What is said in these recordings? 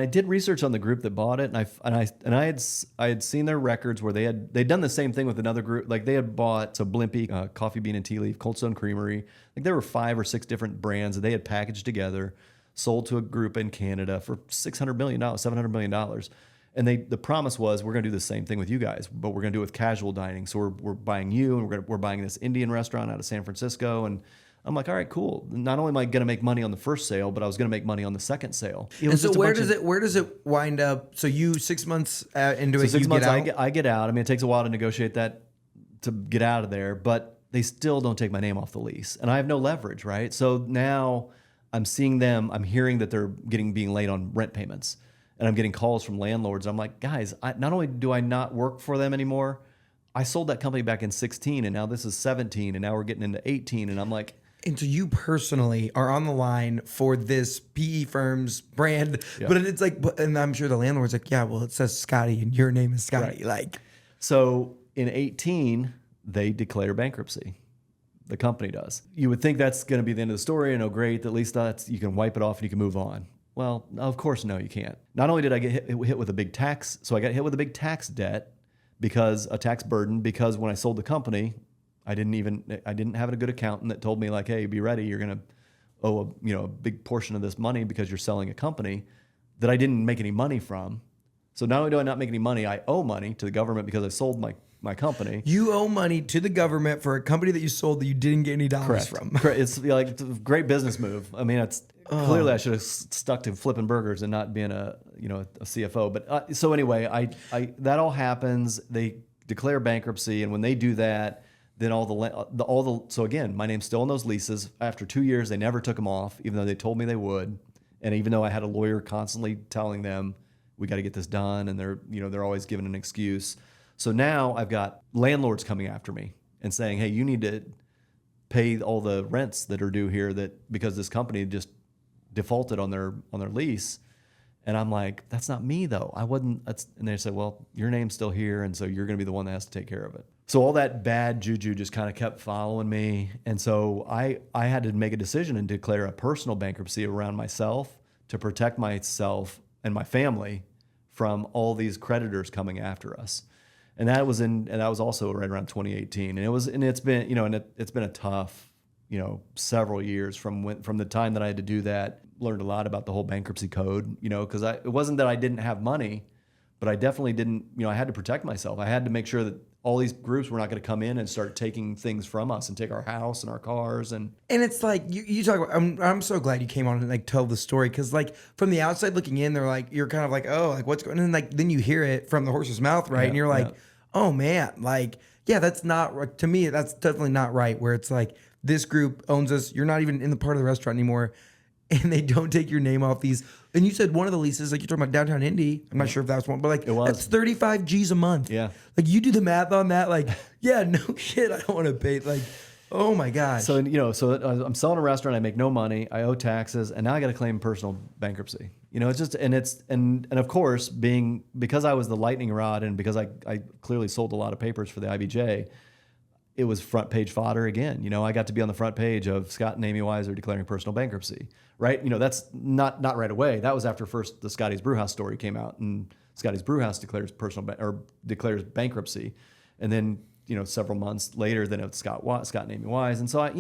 I did research on the group that bought it, and I had seen their records where they'd done the same thing with another group. Like they had bought Blimpie, Coffee Bean and Tea Leaf, Cold Stone Creamery. Like there were 5 or 6 different brands that they had packaged together, sold to a group in Canada for $600 million, $700 million. And the promise was, we're going to do the same thing with you guys, but we're going to do it with casual dining. So we're buying you, and we're buying this Indian restaurant out of San Francisco. And I'm like, all right, cool. Not only am I going to make money on the first sale, but I was going to make money on the second sale. And so where does it wind up? So you 6 months into it, 6 you months, get out? I get out. I mean, it takes a while to negotiate that, to get out of there, but they still don't take my name off the lease. And I have no leverage, right? So now I'm seeing them, I'm hearing that they're being late on rent payments. And I'm getting calls from landlords. I'm like, guys, not only do I not work for them anymore, I sold that company back in 16, and now this is 17, and now we're getting into 18. And I'm like... And so you personally are on the line for this PE firm's brand, Yeah. but it's like, and I'm sure the landlord's like, yeah, well, it says Scotty, and your name is Scotty. Right. Like, so in 18, they declare bankruptcy. The company does. You would think that's going to be the end of the story, and oh, great, at least you can wipe it off and you can move on. Well, of course, no, you can't. Not only did I get hit with a big tax, so I got hit with a big tax debt, a tax burden, because when I sold the company, I didn't have a good accountant that told me like, hey, be ready, you're going to owe a big portion of this money because you're selling a company that I didn't make any money from. So not only do I not make any money, I owe money to the government because I sold my company. you owe money to the government for a company that you sold that you didn't get any dollars from. Correct. It's a great business move. I mean, clearly I should have stuck to flipping burgers and not being a CFO. But so anyway, I that all happens. They declare bankruptcy, and when they do that, then so again, my name's still on those leases. After 2 years, they never took them off, even though they told me they would, and even though I had a lawyer constantly telling them we got to get this done, and they're always giving an excuse. So now I've got landlords coming after me and saying, hey, you need to pay all the rents that are due here because this company just defaulted on their lease. And I'm like, that's not me though. I wasn't. And they said, well, your name's still here, and so you're going to be the one that has to take care of it. So all that bad juju just kind of kept following me. And so I had to make a decision and declare a personal bankruptcy around myself to protect myself and my family from all these creditors coming after us. And that was also right around 2018. And it's been, it's been a tough, several years from the time that I had to do that. Learned a lot about the whole bankruptcy code, because it wasn't that I didn't have money, but I definitely didn't, I had to protect myself. I had to make sure that all these groups were not going to come in and start taking things from us and take our house and our cars. And it's like you talk about, I'm so glad you came on and like tell the story, because like from the outside looking in, they're like, you're kind of like, oh, like what's going on? And like then you hear it from the horse's mouth, right? Yeah, and you're like, yeah. Oh man, like, yeah, that's not, to me, that's definitely not right, where it's like this group owns us, you're not even in the part of the restaurant anymore, and they don't take your name off these. And you said one of the leases, like you're talking about downtown Indy, I'm not sure if that's one, but like that's 35 G's a month. Yeah. Like you do the math on that, like, yeah, no shit, I don't want to pay, like, oh my gosh. So, I'm selling a restaurant, I make no money, I owe taxes, and now I got to claim personal bankruptcy. It's just, and of course, because I was the lightning rod and because I clearly sold a lot of papers for the IBJ, it was front page fodder again. I got to be on the front page of Scott and Amy Weiser declaring personal bankruptcy, right? That's not right away. That was after first the Scotty's Brewhouse story came out, and Scotty's Brewhouse declares declares bankruptcy. And then, several months later, then it's Scott and Amy Wise. And so I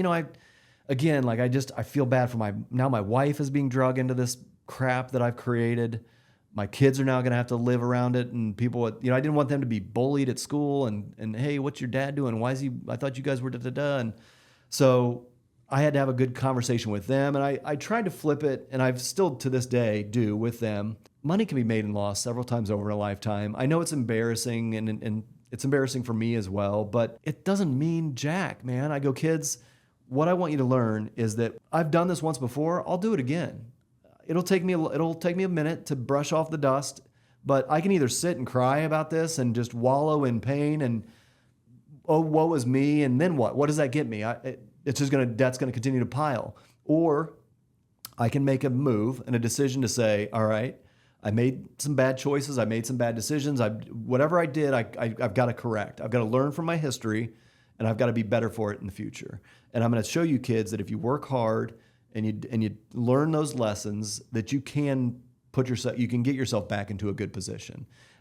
feel bad for my wife is being drug into this crap that I've created. My kids are now going to have to live around it, and people, I didn't want them to be bullied at school and hey, what's your dad doing? Why is he? I thought you guys were da-da-da. And so I had to have a good conversation with them, and I tried to flip it, and I've still to this day do with them. Money can be made and lost several times over a lifetime. I know it's embarrassing, and it's embarrassing for me as well, but it doesn't mean jack, man. I go, kids, what I want you to learn is that I've done this once before. I'll do it again. It'll take me a minute to brush off the dust, but I can either sit and cry about this and just wallow in pain and, oh, woe is me, and then what? What does that get me? Debt's going to continue to pile. Or I can make a move and a decision to say, all right, I made some bad choices. I made some bad decisions. Whatever I did, I've got to correct. I've got to learn from my history, and I've got to be better for it in the future. And I'm going to show you kids that if you work hard and you learn those lessons, that you can you can get yourself back into a good position.